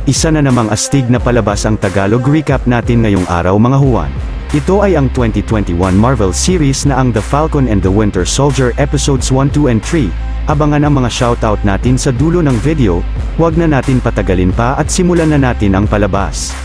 Isa na namang astig na palabas ang Tagalog recap natin ngayong araw mga huwan. Ito ay ang 2021 Marvel series na ang The Falcon and the Winter Soldier Episodes 1, 2 and 3. Abangan ang mga shoutout natin sa dulo ng video, huwag na natin patagalin pa at simulan na natin ang palabas.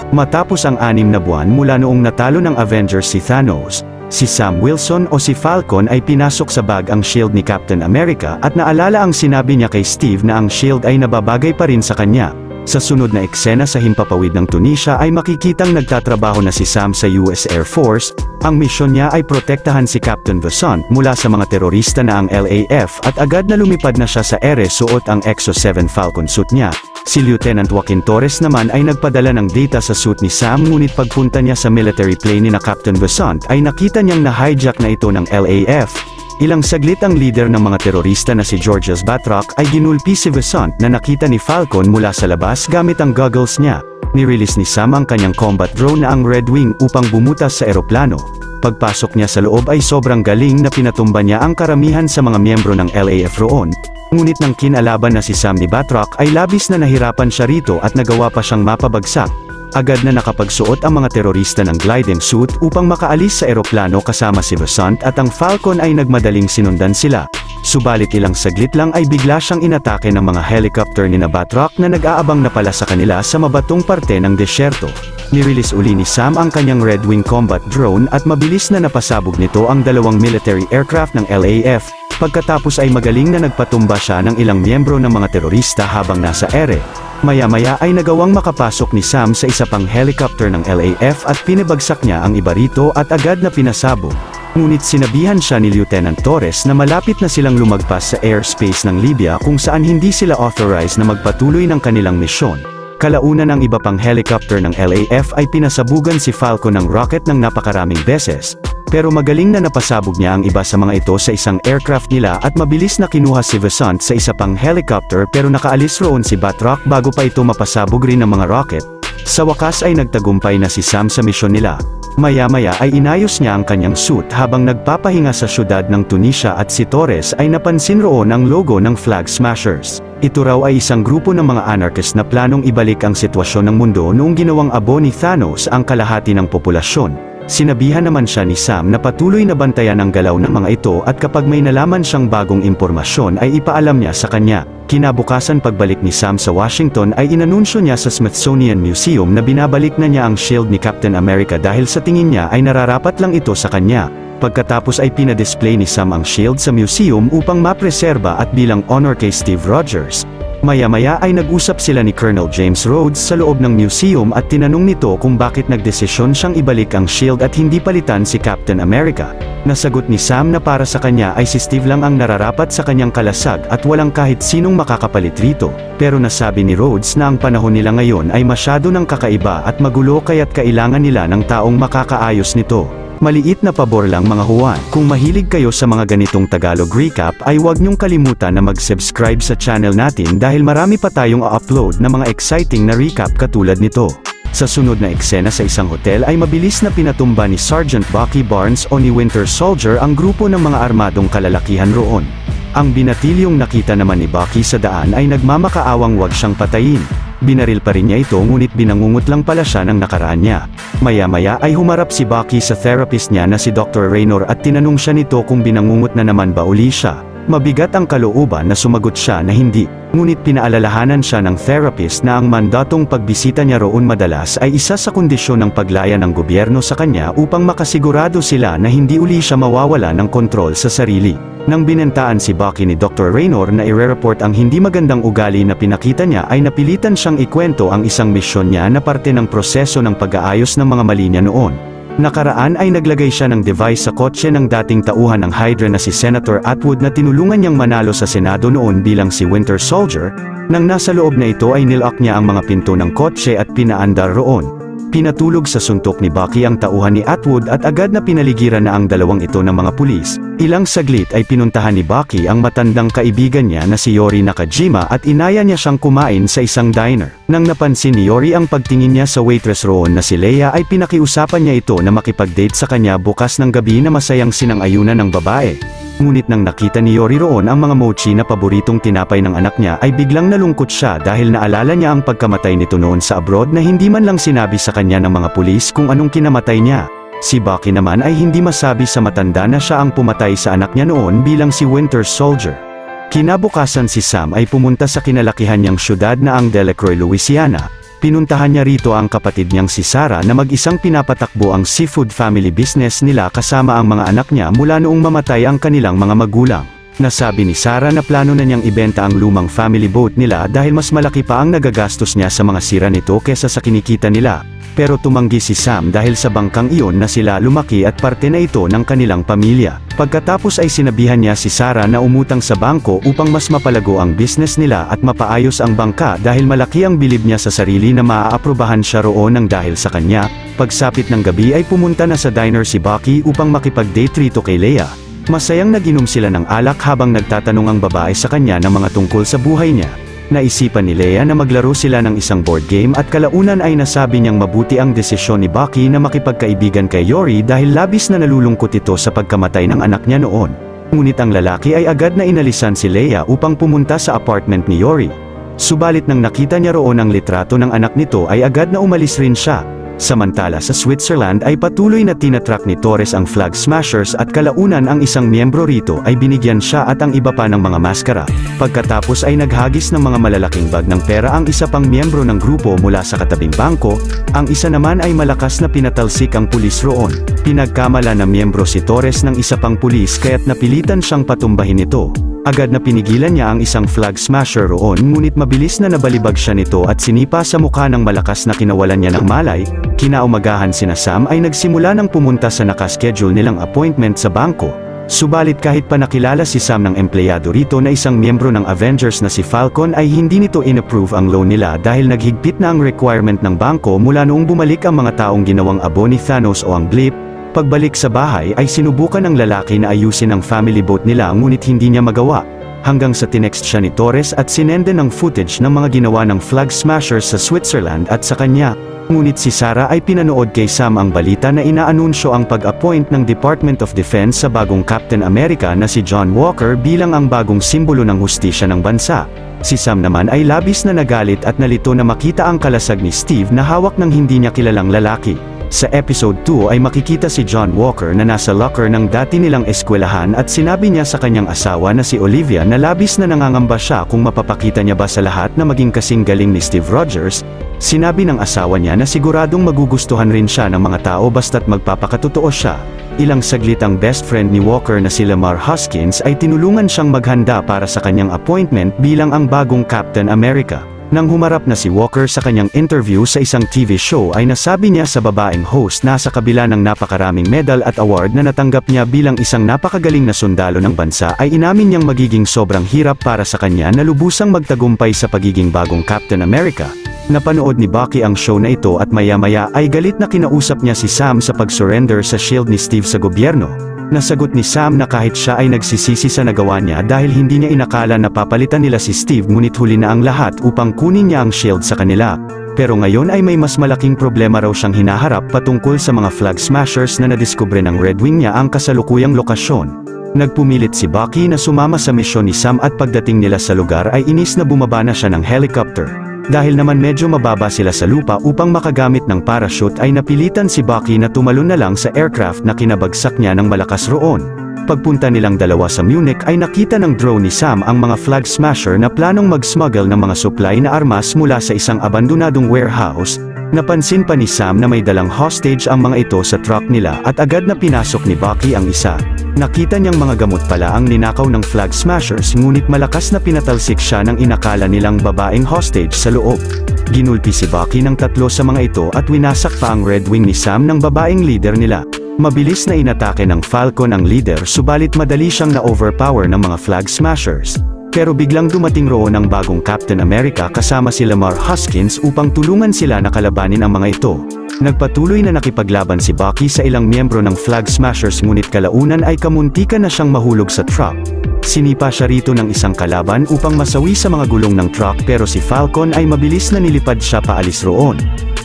Matapos ang 6 na buwan mula noong natalo ng Avengers si Thanos, si Sam Wilson o si Falcon ay pinasok sa bag ang shield ni Captain America at naalala ang sinabi niya kay Steve na ang shield ay nababagay pa rin sa kanya. Sa sunod na eksena sa himpapawid ng Tunisia ay makikitang nagtatrabaho na si Sam sa US Air Force. Ang misyon niya ay protektahan si Captain Vincent mula sa mga terorista na ang LAF at agad na lumipad na siya sa ere suot ang Exo-7 Falcon suit niya. Si Lieutenant Joaquin Torres naman ay nagpadala ng data sa suit ni Sam ngunit pagpunta niya sa military plane ni na Captain Vincent ay nakita niyang na-hijack na ito ng LAF. Ilang saglit ang leader ng mga terorista na si Georges Batroc ay ginulpi si Vincent na nakita ni Falcon mula sa labas gamit ang goggles niya. Nirelease ni Sam ang kanyang combat drone na ang Red Wing upang bumutas sa eroplano. Pagpasok niya sa loob ay sobrang galing na pinatumba niya ang karamihan sa mga miyembro ng LAF roon. Ngunit nang kinalaban na si Sam ni Batroc ay labis na nahirapan siya rito at nagawa pa siyang mapabagsak. Agad na nakapagsuot ang mga terorista ng gliding suit upang makaalis sa eroplano kasama si Vincent at ang Falcon ay nagmadaling sinundan sila. Subalit ilang saglit lang ay bigla siyang inatake ng mga helicopter ni na Batroc na nag-aabang na pala sa kanila sa mabatong parte ng desyerto. Nirelease uli ni Sam ang kanyang Red Wing combat drone at mabilis na napasabog nito ang dalawang military aircraft ng LAF. Pagkatapos ay magaling na nagpatumba siya ng ilang miyembro ng mga terorista habang nasa ere. Maya-maya ay nagawang makapasok ni Sam sa isa pang helicopter ng LAF at pinabagsak niya ang iba rito at agad na pinasabog. Ngunit sinabihan siya ni Lieutenant Torres na malapit na silang lumagpas sa airspace ng Libya kung saan hindi sila authorized na magpatuloy ng kanilang misyon. Kalaunan ang iba pang helicopter ng LAF ay pinasabugan si Falcon ng rocket ng napakaraming beses. Pero magaling na napasabog niya ang iba sa mga ito sa isang aircraft nila at mabilis na kinuha si Vincent sa isa pang helicopter pero nakaalis roon si Batroc bago pa ito mapasabog rin ng mga rocket. Sa wakas ay nagtagumpay na si Sam sa misyon nila. Maya-maya ay inayos niya ang kanyang suit habang nagpapahinga sa syudad ng Tunisia at si Torres ay napansin roon ang logo ng Flag Smashers. Ito raw ay isang grupo ng mga anarchist na planong ibalik ang sitwasyon ng mundo noong ginawang abo ni Thanos ang kalahati ng populasyon. Sinabihan naman siya ni Sam na patuloy na bantayan ang galaw ng mga ito at kapag may nalaman siyang bagong impormasyon ay ipaalam niya sa kanya. Kinabukasan pagbalik ni Sam sa Washington ay inanunsyo niya sa Smithsonian Museum na binabalik na niya ang shield ni Captain America dahil sa tingin niya ay nararapat lang ito sa kanya. Pagkatapos ay pinadisplay ni Sam ang shield sa museum upang mapreserba at bilang honor kay Steve Rogers. Maya-maya ay nag-usap sila ni Colonel James Rhodes sa loob ng museum at tinanong nito kung bakit nagdesisyon siyang ibalik ang shield at hindi palitan si Captain America. Nasagot ni Sam na para sa kanya ay si Steve lang ang nararapat sa kanyang kalasag at walang kahit sinong makakapalit rito. Pero nasabi ni Rhodes na ang panahon nila ngayon ay masyado ng kakaiba at magulo kaya't kailangan nila ng taong makakaayos nito. Maliit na pabor lang mga huwan, kung mahilig kayo sa mga ganitong Tagalog recap ay huwag niyong kalimutan na mag-subscribe sa channel natin dahil marami pa tayong upload na mga exciting na recap katulad nito. Sa sunod na eksena sa isang hotel ay mabilis na pinatumba ni Sergeant Bucky Barnes o ni Winter Soldier ang grupo ng mga armadong kalalakihan roon. Ang binatilyong nakita naman ni Bucky sa daan ay nagmamakaawang wag siyang patayin. Binaril pa rin niya ito ngunit binangungot lang pala siya ng nakaraan niya. Maya-maya ay humarap si Bucky sa therapist niya na si Dr. Raynor at tinanong siya nito kung binangungot na naman ba uli siya. Mabigat ang kalooban na sumagot siya na hindi, ngunit pinaalalahanan siya ng therapist na ang mandatong pagbisita niya roon madalas ay isa sa kondisyon ng paglaya ng gobyerno sa kanya upang makasigurado sila na hindi uli siya mawawala ng kontrol sa sarili. Nang binentaan si Bucky ni Dr. Raynor na i-report ang hindi magandang ugali na pinakita niya ay napilitan siyang ikwento ang isang misyon niya na parte ng proseso ng pag-aayos ng mga mali niya noon. Nakaraan ay naglagay siya ng device sa kotse ng dating tauhan ng Hydra na si Senator Atwood na tinulungan niyang manalo sa Senado noon bilang si Winter Soldier. Nang nasa loob na ito ay nilock niya ang mga pinto ng kotse at pinaandar roon. Pinatulog sa suntok ni Bucky ang tauhan ni Atwood at agad na pinaligiran na ang dalawang ito ng mga pulis. Ilang saglit ay pinuntahan ni Bucky ang matandang kaibigan niya na si Yori Nakajima at inaya niya siyang kumain sa isang diner. Nang napansin ni Yori ang pagtingin niya sa waitress roon na si Leia ay pinakiusapan niya ito na makipag-date sa kanya bukas ng gabi na masayang sinang-ayunan ng babae. Ngunit nang nakita ni Yori roon ang mga mochi na paboritong tinapay ng anak niya ay biglang nalungkot siya dahil naalala niya ang pagkamatay nito noon sa abroad na hindi man lang sinabi sa kanya ng mga pulis kung anong kinamatay niya. Si Bucky naman ay hindi masabi sa matanda na siya ang pumatay sa anak niya noon bilang si Winter Soldier. Kinabukasan si Sam ay pumunta sa kinalakihan niyang syudad na ang Delacroix, Louisiana. Pinuntahan niya rito ang kapatid niyang si Sarah na mag-isang pinapatakbo ang seafood family business nila kasama ang mga anak niya mula noong mamatay ang kanilang mga magulang. Nasabi ni Sarah na plano na niyang ibenta ang lumang family boat nila dahil mas malaki pa ang nagagastos niya sa mga sira nito kesa sa kinikita nila. Pero tumanggi si Sam dahil sa bangkang iyon na sila lumaki at parte na ito ng kanilang pamilya. Pagkatapos ay sinabihan niya si Sarah na umutang sa bangko upang mas mapalago ang business nila at mapaayos ang bangka dahil malaki ang bilib niya sa sarili na maaaprubahan siya roon ng dahil sa kanya. Pagsapit ng gabi ay pumunta na sa diner si Bucky upang makipag-date rito kay Leia. Masayang naginom sila ng alak habang nagtatanong ang babae sa kanya ng mga tungkol sa buhay niya. Naisipan ni Leia na maglaro sila ng isang board game at kalaunan ay nasabi niyang mabuti ang desisyon ni Bucky na makipagkaibigan kay Yori dahil labis na nalulungkot ito sa pagkamatay ng anak niya noon. Ngunit ang lalaki ay agad na inalisan si Leia upang pumunta sa apartment ni Yori. Subalit nang nakita niya roon ang litrato ng anak nito ay agad na umalis rin siya. Samantala sa Switzerland ay patuloy na tinatrack ni Torres ang Flag Smashers at kalaunan ang isang miyembro rito ay binigyan siya at ang iba pa ng mga maskara. Pagkatapos ay naghagis ng mga malalaking bag ng pera ang isa pang miyembro ng grupo mula sa katabing bangko, ang isa naman ay malakas na pinatalsik ang pulis roon. Pinagkamala na miyembro si Torres ng isa pang pulis kaya't napilitan siyang patumbahin ito. Agad na pinigilan niya ang isang flag smasher roon ngunit mabilis na nabalibag siya nito at sinipa sa mukha ng malakas na kinawalan niya ng malay. Kinaumagahan sina Sam ay nagsimula ng pumunta sa nakaschedule nilang appointment sa bangko. Subalit kahit pa nakilala si Sam ng empleyado rito na isang miyembro ng Avengers na si Falcon ay hindi nito inapprove ang loan nila dahil naghigpit na ang requirement ng bangko mula noong bumalik ang mga taong ginawang abo ni Thanos o ang Blip. Pagbalik sa bahay ay sinubukan ng lalaki na ayusin ang family boat nila ngunit hindi niya magawa. Hanggang sa tinext siya ni Torres at sinende ng footage ng mga ginawa ng Flag Smashers sa Switzerland at sa kanya. Ngunit si Sarah ay pinanood kay Sam ang balita na inaanunsyo ang pag-appoint ng Department of Defense sa bagong Captain America na si John Walker bilang ang bagong simbolo ng hustisya ng bansa. Si Sam naman ay labis na nagalit at nalito na makita ang kalasag ni Steve na hawak ng hindi niya kilalang lalaki. Sa episode 2 ay makikita si John Walker na nasa locker ng dati nilang eskwelahan at sinabi niya sa kanyang asawa na si Olivia na labis na nangangamba siya kung mapapakita niya ba sa lahat na maging kasing galing ni Steve Rogers. Sinabi ng asawa niya na siguradong magugustuhan rin siya ng mga tao basta't magpapakatotoo siya. Ilang saglit ang best friend ni Walker na si Lamar Hoskins ay tinulungan siyang maghanda para sa kanyang appointment bilang ang bagong Captain America. Nang humarap na si Walker sa kanyang interview sa isang TV show ay nasabi niya sa babaeng host na sa kabila ng napakaraming medal at award na natanggap niya bilang isang napakagaling na sundalo ng bansa ay inamin niyang magiging sobrang hirap para sa kanya na lubusang magtagumpay sa pagiging bagong Captain America. Napanood ni Bucky ang show na ito at maya-maya ay galit na kinausap niya si Sam sa pag-surrender sa shield ni Steve sa gobyerno. Nasagot ni Sam na kahit siya ay nagsisisi sa nagawa niya dahil hindi niya inakala na papalitan nila si Steve ngunit huli na ang lahat upang kunin niya ang shield sa kanila. Pero ngayon ay may mas malaking problema raw siyang hinaharap patungkol sa mga Flag Smashers na nadiskubre ng Red Wing niya ang kasalukuyang lokasyon. Nagpumilit si Bucky na sumama sa misyon ni Sam at pagdating nila sa lugar ay inis na bumaba na siya ng helicopter. Dahil naman medyo mababa sila sa lupa upang makagamit ng parachute ay napilitan si Bucky na tumalon na lang sa aircraft na kinabagsak niya ng malakas roon. Pagpunta nilang dalawa sa Munich ay nakita ng drone ni Sam ang mga Flag Smasher na planong mag-smuggle ng mga supply na armas mula sa isang abandonadong warehouse. Napansin pa ni Sam na may dalang hostage ang mga ito sa truck nila at agad na pinasok ni Bucky ang isa. Nakita niyang mga gamot pala ang ninakaw ng Flag Smashers ngunit malakas na pinatalsik siya ng inakala nilang babaeng hostage sa loob. Ginulpi si Bucky ng tatlo sa mga ito at winasak pa ang Red Wing ni Sam ng babaeng leader nila. Mabilis na inatake ng Falcon ang leader subalit madali siyang na-overpower ng mga Flag Smashers. Pero biglang dumating roon ang bagong Captain America kasama si Lamar Hoskins upang tulungan sila na kalabanin ang mga ito. Nagpatuloy na nakipaglaban si Bucky sa ilang miyembro ng Flag Smashers ngunit kalaunan ay kamuntikan na siyang mahulog sa truck. Sinipa siya rito ng isang kalaban upang masawi sa mga gulong ng truck pero si Falcon ay mabilis na nilipad siya paalis roon.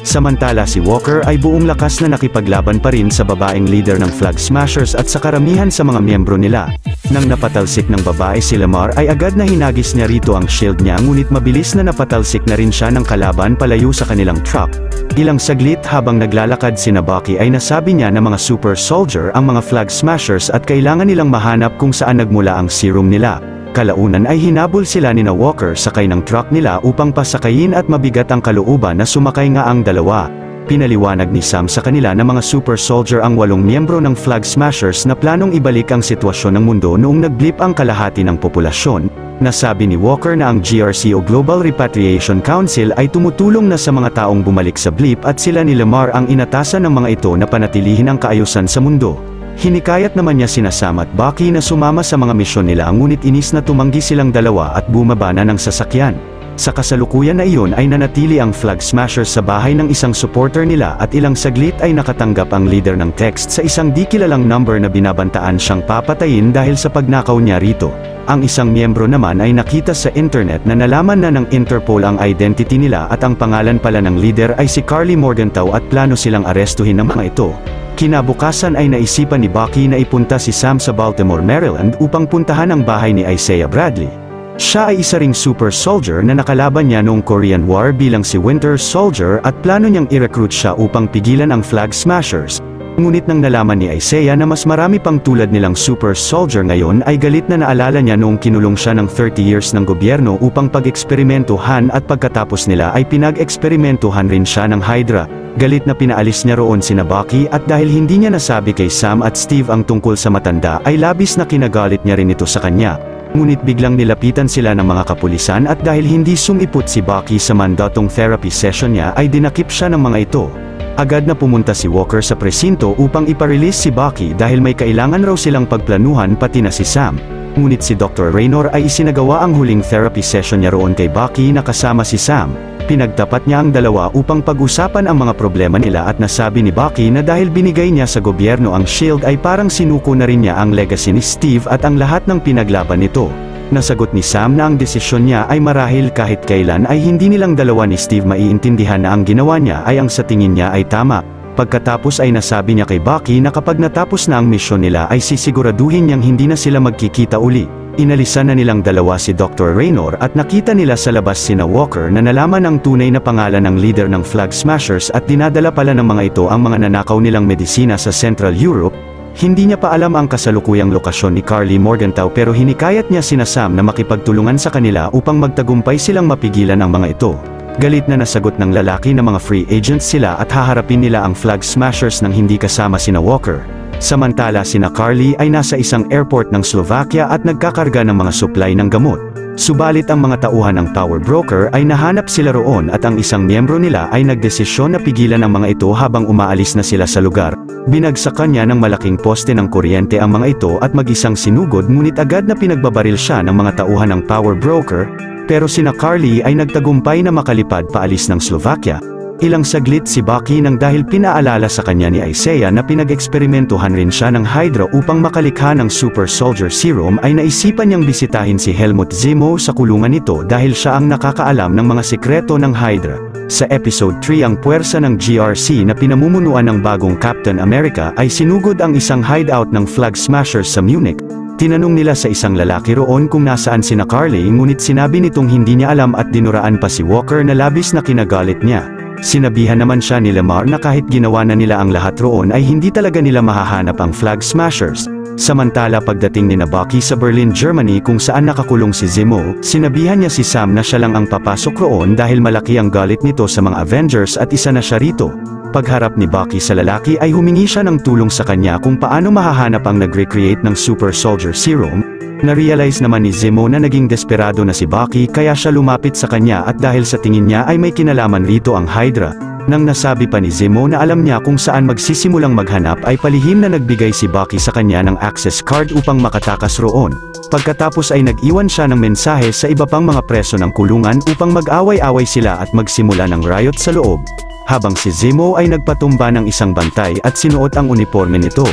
Samantala si Walker ay buong lakas na nakipaglaban pa rin sa babaeng leader ng Flag Smashers at sa karamihan sa mga miyembro nila. Nang napatalsik ng babae si Lamar ay agad na hinagis niya rito ang shield niya ngunit mabilis na napatalsik na rin siya ng kalaban palayo sa kanilang truck. Ilang saglit habang naglalakad sina Bucky ay nasabi niya na mga super soldier ang mga Flag Smashers at kailangan nilang mahanap kung saan nagmula ang serum nila. Kalaunan ay hinabol sila ni Walker sakay ng truck nila upang pasakayin at mabigat ang kalooban na sumakay nga ang dalawa. Pinaliwanag ni Sam sa kanila na mga super soldier ang 8 miyembro ng Flag Smashers na planong ibalik ang sitwasyon ng mundo noong nagblip ang kalahati ng populasyon. Nasabi ni Walker na ang GRC o Global Repatriation Council ay tumutulong na sa mga taong bumalik sa blip at sila ni Lamar ang inatasan ng mga ito na panatilihin ang kaayusan sa mundo. Hinikayat naman niya sina Sam at Bucky na sumama sa mga misyon nila ngunit inis na tumanggi silang dalawa at bumaba na ng sasakyan. Sa kasalukuyan na iyon ay nanatili ang Flag Smashers sa bahay ng isang supporter nila at ilang saglit ay nakatanggap ang leader ng text sa isang di kilalang number na binabantaan siyang papatayin dahil sa pagnakaw niya rito. Ang isang miyembro naman ay nakita sa internet na nalaman na ng Interpol ang identity nila at ang pangalan pala ng leader ay si Karli Morgenthau at plano silang arestuhin ng mga ito. Kinabukasan ay naisipan ni Bucky na ipunta si Sam sa Baltimore, Maryland upang puntahan ang bahay ni Isaiah Bradley. Siya ay isa ring super soldier na nakalaban niya noong Korean War bilang si Winter Soldier at plano niyang i-recruit siya upang pigilan ang Flag Smashers. Ngunit nang nalaman ni Isaiah na mas marami pang tulad nilang super soldier ngayon ay galit na naalala niya noong kinulong siya ng 30 years ng gobyerno upang pag-eksperimentuhan at pagkatapos nila ay pinag-eksperimentuhan rin siya ng Hydra. Galit na pinaalis niya roon sina Bucky at dahil hindi niya nasabi kay Sam at Steve ang tungkol sa matanda ay labis na kinagalit niya rin ito sa kanya. Ngunit biglang nilapitan sila ng mga kapulisan at dahil hindi sumipot si Bucky sa mandatong therapy session niya ay dinakip siya ng mga ito. Agad na pumunta si Walker sa presinto upang iparelease si Bucky dahil may kailangan raw silang pagplanuhan pati na si Sam. Ngunit si Dr. Raynor ay isinagawa ang huling therapy session niya roon kay Bucky na kasama si Sam. Pinagtapat niya ang dalawa upang pag-usapan ang mga problema nila at nasabi ni Bucky na dahil binigay niya sa gobyerno ang shield ay parang sinuko na rin niya ang legacy ni Steve at ang lahat ng pinaglaban nito. Nasagot ni Sam na ang desisyon niya ay marahil kahit kailan ay hindi nilang dalawa ni Steve maiintindihan na ang ginawa niya ay ang sa tingin niya ay tama. Pagkatapos ay nasabi niya kay Bucky na kapag natapos na ang misyon nila ay sisiguraduhin niyang hindi na sila magkikita uli. Inalisan na nilang dalawa si Dr. Raynor at nakita nila sa labas sina Walker na nalaman ang tunay na pangalan ng leader ng Flag Smashers at dinadala pala ng mga ito ang mga nanakaw nilang medisina sa Central Europe. Hindi niya pa alam ang kasalukuyang lokasyon ni Karli Morgenthau pero hinikayat niya sina Sam na makipagtulungan sa kanila upang magtagumpay silang mapigilan ang mga ito. Galit na nasagot ng lalaki na mga free agents sila at haharapin nila ang Flag Smashers nang hindi kasama sina Walker. Samantala sina Karli ay nasa isang airport ng Slovakia at nagkakarga ng mga supply ng gamot. Subalit ang mga tauhan ng power broker ay nahanap sila roon at ang isang miyembro nila ay nagdesisyon na pigilan ang mga ito habang umaalis na sila sa lugar. Binagsakan niya ng malaking poste ng kuryente ang mga ito at mag-isang sinugod ngunit agad na pinagbabaril siya ng mga tauhan ng power broker, pero sina Karli ay nagtagumpay na makalipad paalis ng Slovakia. Ilang saglit si Bucky nang dahil pinaalala sa kanya ni Isaiah na pinag-eksperimentuhan rin siya ng Hydra upang makalikha ng Super Soldier Serum ay naisipan niyang bisitahin si Helmut Zemo sa kulungan nito dahil siya ang nakakaalam ng mga sikreto ng Hydra. Sa Episode 3 ang puwersa ng GRC na pinamumunuan ng bagong Captain America ay sinugod ang isang hideout ng Flag Smashers sa Munich. Tinanong nila sa isang lalaki roon kung nasaan sina Karli ngunit sinabi nitong hindi niya alam at dinuraan pa si Walker na labis na kinagalit niya. Sinabihan naman siya ni Lamar na kahit ginawa na nila ang lahat roon ay hindi talaga nila mahahanap ang Flag Smashers. Samantala pagdating ni Bucky sa Berlin, Germany kung saan nakakulong si Zemo, sinabihan niya si Sam na siya lang ang papasok roon dahil malaki ang galit nito sa mga Avengers at isa na siya rito. Pagharap ni Bucky sa lalaki ay humingi siya ng tulong sa kanya kung paano mahahanap ang nag-recreate ng Super Soldier Serum. Na-realize naman ni Zemo na naging desperado na si Bucky kaya siya lumapit sa kanya at dahil sa tingin niya ay may kinalaman rito ang Hydra. Nang nasabi pa ni Zemo na alam niya kung saan magsisimulang maghanap ay palihim na nagbigay si Bucky sa kanya ng access card upang makatakas roon. Pagkatapos ay nag-iwan siya ng mensahe sa iba pang mga preso ng kulungan upang mag-away-away sila at magsimula ng riot sa loob. Habang si Zemo ay nagpatumba ng isang bantay at sinuot ang uniforme nito.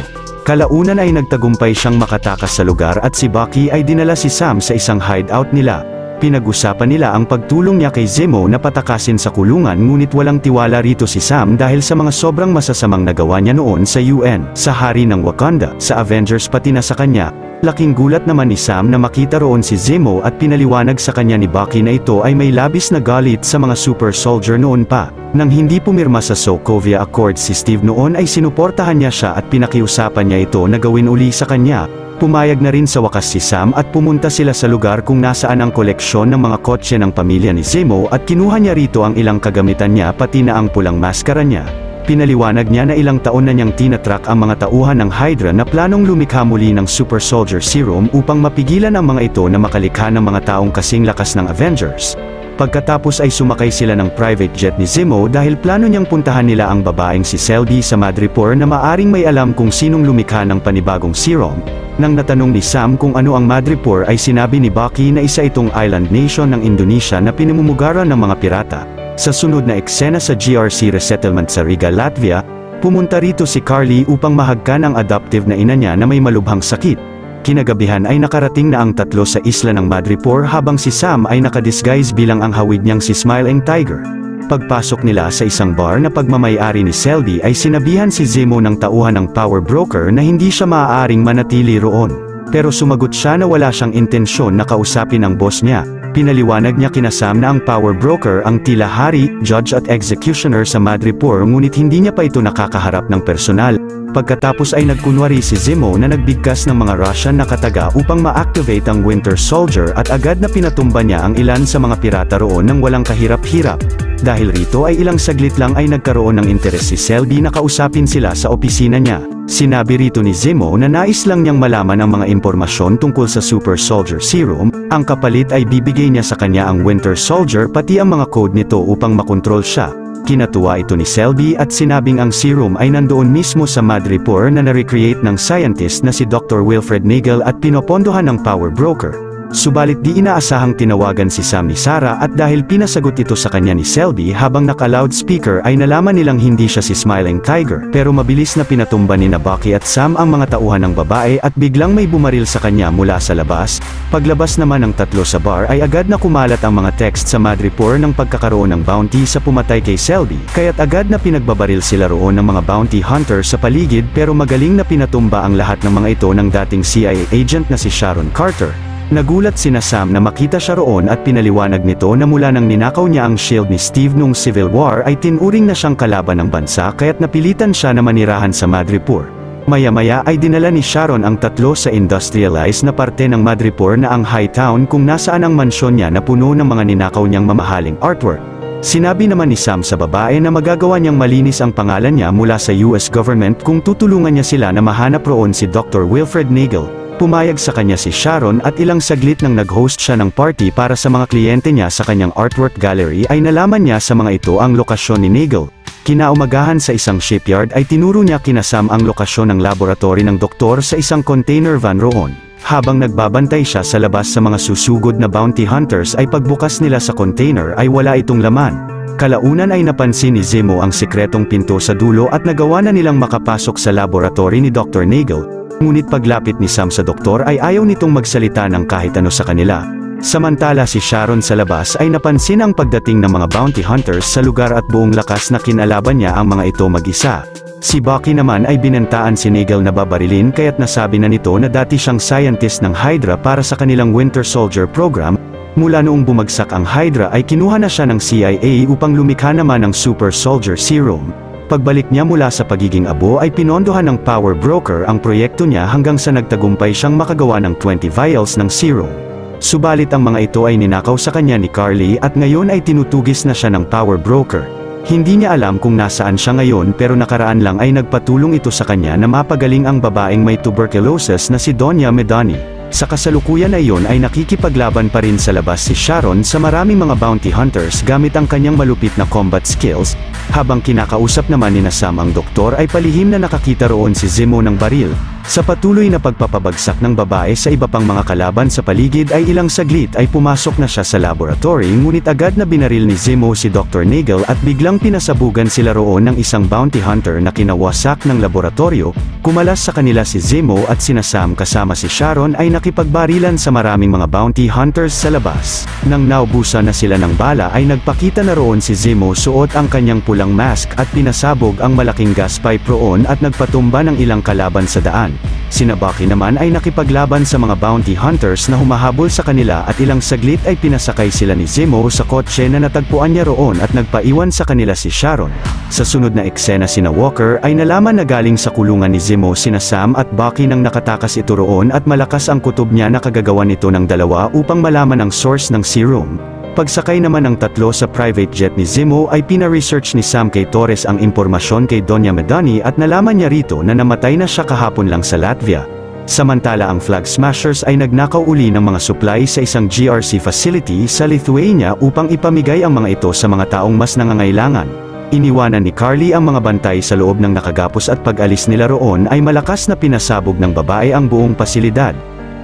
Kalaunan ay nagtagumpay siyang makatakas sa lugar at si Bucky ay dinala si Sam sa isang hideout nila. Pinag-usapan nila ang pagtulong niya kay Zemo na patakasin sa kulungan, ngunit walang tiwala rito si Sam dahil sa mga sobrang masasamang nagawa niya noon sa UN, sa hari ng Wakanda, sa Avengers pati na sa kanya. Laking gulat naman ni Sam na makita roon si Zemo at pinaliwanag sa kanya ni Bucky na ito ay may labis na galit sa mga super soldier noon pa. Nang hindi pumirma sa Sokovia Accord si Steve noon ay sinuportahan niya siya at pinakiusapan niya ito na gawin uli sa kanya. Pumayag na rin sa wakas si Sam at pumunta sila sa lugar kung nasaan ang koleksyon ng mga kotse ng pamilya ni Zemo at kinuha niya rito ang ilang kagamitan niya pati na ang pulang maskara niya. Pinaliwanag niya na ilang taon na niyang tinatrack ang mga tauhan ng Hydra na planong lumikha muli ng Super Soldier Serum upang mapigilan ang mga ito na makalikha ng mga taong kasing lakas ng Avengers. Pagkatapos ay sumakay sila ng private jet ni Zemo dahil plano niyang puntahan nila ang babaeng si Sylvie sa Madripoor na maaring may alam kung sinong lumikha ng panibagong serum. Nang natanong ni Sam kung ano ang Madripoor ay sinabi ni Bucky na isa itong island nation ng Indonesia na pinamumugaran ng mga pirata. Sa sunod na eksena sa GRC resettlement sa Riga, Latvia, pumunta rito si Carly upang mahagkan ang adoptive na ina niya na may malubhang sakit. Kinagabihan ay nakarating na ang tatlo sa isla ng Madripoor habang si Sam ay nakadisguise bilang ang hawig niyang si Smiling Tiger. Pagpasok nila sa isang bar na pagmamay-ari ni Sylvie ay sinabihan si Zemo ng tauhan ng power broker na hindi siya maaaring manatili roon. Pero sumagot siya na wala siyang intensyon na kausapin ang boss niya. Pinaliwanag niya kina Sam na ang power broker ang tila hari, judge at executioner sa Madripoor ngunit hindi niya pa ito nakakaharap ng personal. Pagkatapos ay nagkunwari si Zemo na nagbigkas ng mga Russian na kataga upang ma-activate ang Winter Soldier at agad na pinatumba niya ang ilan sa mga pirata roon nang walang kahirap-hirap. Dahil rito ay ilang saglit lang ay nagkaroon ng interes si Sylvie na kausapin sila sa opisina niya. Sinabi rito ni Zemo na nais lang niyang malaman ang mga impormasyon tungkol sa Super Soldier Serum, ang kapalit ay bibigay niya sa kanya ang Winter Soldier pati ang mga code nito upang makontrol siya. Kinatuwa ito ni Sylvie at sinabing ang serum ay nandoon mismo sa Madripoor na na-recreate ng scientist na si Dr. Wilfred Nagel at pinopondohan ng power broker. Subalit di inaasahang tinawagan si Sam ni Sarah at dahil pinasagot ito sa kanya ni Sylvie habang naka-loudspeaker ay nalaman nilang hindi siya si Smiling Tiger, pero mabilis na pinatumba ni Bucky at Sam ang mga tauhan ng babae at biglang may bumaril sa kanya mula sa labas. Paglabas naman ng tatlo sa bar ay agad na kumalat ang mga text sa Madripoor ng pagkakaroon ng bounty sa pumatay kay Sylvie, kaya't agad na pinagbabaril sila roon ng mga bounty hunter sa paligid pero magaling na pinatumba ang lahat ng mga ito ng dating CIA agent na si Sharon Carter. Nagulat sina Sam na makita siya roon at pinaliwanag nito na mula nang ninakaw niya ang shield ni Steve noong Civil War ay tinuring na siyang kalaban ng bansa kaya't napilitan siya na manirahan sa Madripoor. Maya-maya ay dinala ni Sharon ang tatlo sa industrialized na parte ng Madripoor na ang Hightown kung nasaan ang mansyon niya na puno ng mga ninakaw niyang mamahaling artwork. Sinabi naman ni Sam sa babae na magagawa niyang malinis ang pangalan niya mula sa US government kung tutulungan niya sila na mahanap roon si Dr. Wilfred Nagel. Pumayag sa kanya si Sharon at ilang saglit nang nag-host siya ng party para sa mga kliyente niya sa kanyang artwork gallery ay nalaman niya sa mga ito ang lokasyon ni Nagel. Kinaumagahan sa isang shipyard ay tinuro niya kina Sam ang lokasyon ng laboratory ng doktor sa isang container van roon. Habang nagbabantay siya sa labas sa mga susugod na bounty hunters ay pagbukas nila sa container ay wala itong laman. Kalaunan ay napansin ni Zemo ang sikretong pinto sa dulo at nagawa na nilang makapasok sa laboratory ni Dr. Nagel. Ngunit paglapit ni Sam sa doktor ay ayaw nitong magsalita ng kahit ano sa kanila. Samantala si Sharon sa labas ay napansin ang pagdating ng mga bounty hunters sa lugar at buong lakas na kinalaban niya ang mga ito mag-isa. Si Bucky naman ay binantaan si Nagel na babarilin kaya't nasabi na nito na dati siyang scientist ng Hydra para sa kanilang Winter Soldier program. Mula noong bumagsak ang Hydra ay kinuha na siya ng CIA upang lumikha naman ng Super Soldier Serum. Pagbalik niya mula sa pagiging abo ay pinondohan ng power broker ang proyekto niya hanggang sa nagtagumpay siyang makagawa ng 20 vials ng serum. Subalit ang mga ito ay ninakaw sa kanya ni Carly at ngayon ay tinutugis na siya ng power broker. Hindi niya alam kung nasaan siya ngayon pero nakaraan lang ay nagpatulong ito sa kanya na mapagaling ang babaeng may tuberculosis na si Donya Medani. Sa kasalukuyan na iyon ay nakikipaglaban pa rin sa labas si Sharon sa maraming mga bounty hunters gamit ang kanyang malupit na combat skills, habang kinakausap naman ni Sam ang doktor ay palihim na nakakita roon si Zemo ng baril. Sa patuloy na pagpapabagsak ng babae sa iba pang mga kalaban sa paligid ay ilang saglit ay pumasok na siya sa laboratory ngunit agad na binaril ni Zemo si Dr. Nagel at biglang pinasabugan sila roon ng isang bounty hunter na kinawasak ng laboratorio. Kumalas sa kanila si Zemo at sina Sam kasama si Sharon ay nakipagbarilan sa maraming mga bounty hunters sa labas. Nang naubusan na sila ng bala ay nagpakita na roon si Zemo suot ang kanyang pulang mask at pinasabog ang malaking gas pipe roon at nagpatumba ng ilang kalaban sa daan. Sina Bucky naman ay nakipaglaban sa mga bounty hunters na humahabol sa kanila at ilang saglit ay pinasakay sila ni Zemo sa kotse na natagpuan niya roon at nagpaiwan sa kanila si Sharon. Sa sunod na eksena sina Walker ay nalaman na galing sa kulungan ni Zemo sina Sam at Bucky nang nakatakas ito roon at malakas ang kutob niya na kagagawan nito ng dalawa upang malaman ang source ng serum. Pagsakay naman ng tatlo sa private jet ni Zemo ay pina-research ni Sam kay Torres ang impormasyon kay Donya Madani at nalaman niya rito na namatay na siya kahapon lang sa Latvia. Samantala ang Flag Smashers ay nagnakaw uli ng mga supply sa isang GRC facility sa Lithuania upang ipamigay ang mga ito sa mga taong mas nangangailangan. Iniwanan ni Carly ang mga bantay sa loob ng nakagapos at pag-alis nila roon ay malakas na pinasabog ng babae ang buong pasilidad.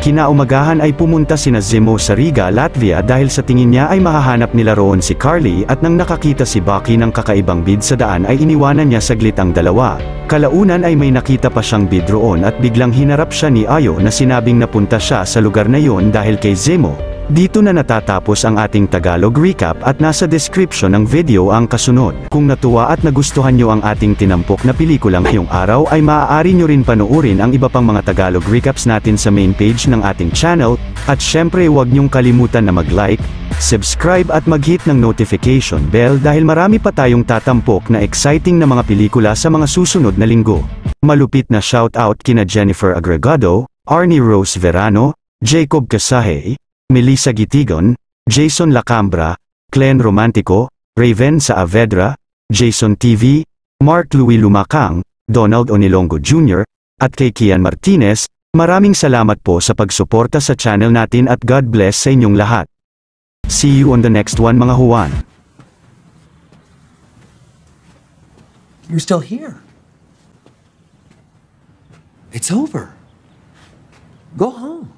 Kinaumagahan ay pumunta sina Zemo sa Riga, Latvia dahil sa tingin niya ay mahahanap nila roon si Carly at nang nakakita si Bucky ng kakaibang bid sa daan ay iniwanan niya saglit ang dalawa. Kalaunan ay may nakita pa siyang bid roon at biglang hinarap siya ni Ayo na sinabing napunta siya sa lugar na yon dahil kay Zemo. Dito na natatapos ang ating Tagalog recap at nasa description ng video ang kasunod. Kung natuwa at nagustuhan nyo ang ating tinampok na pelikulang ngayong araw ay maaari nyo rin panoorin ang iba pang mga Tagalog recaps natin sa main page ng ating channel, at syempre huwag nyong kalimutan na mag-like, subscribe at mag-hit ng notification bell dahil marami pa tayong tatampok na exciting na mga pelikula sa mga susunod na linggo. Malupit na shoutout kina Jennifer Agregado, Arnie Rose Verano, Jacob Casahe, Melissa Gitigon, Jason Lacambra, Glenn Romantico, Raven Saavedra, Jason TV, Mark Louis Lumakang, Donald Onilongo Jr., at kay Kian Martinez. Maraming salamat po sa pagsuporta sa channel natin at God bless sa inyong lahat. See you on the next one mga Juan. You're still here. It's over. Go home.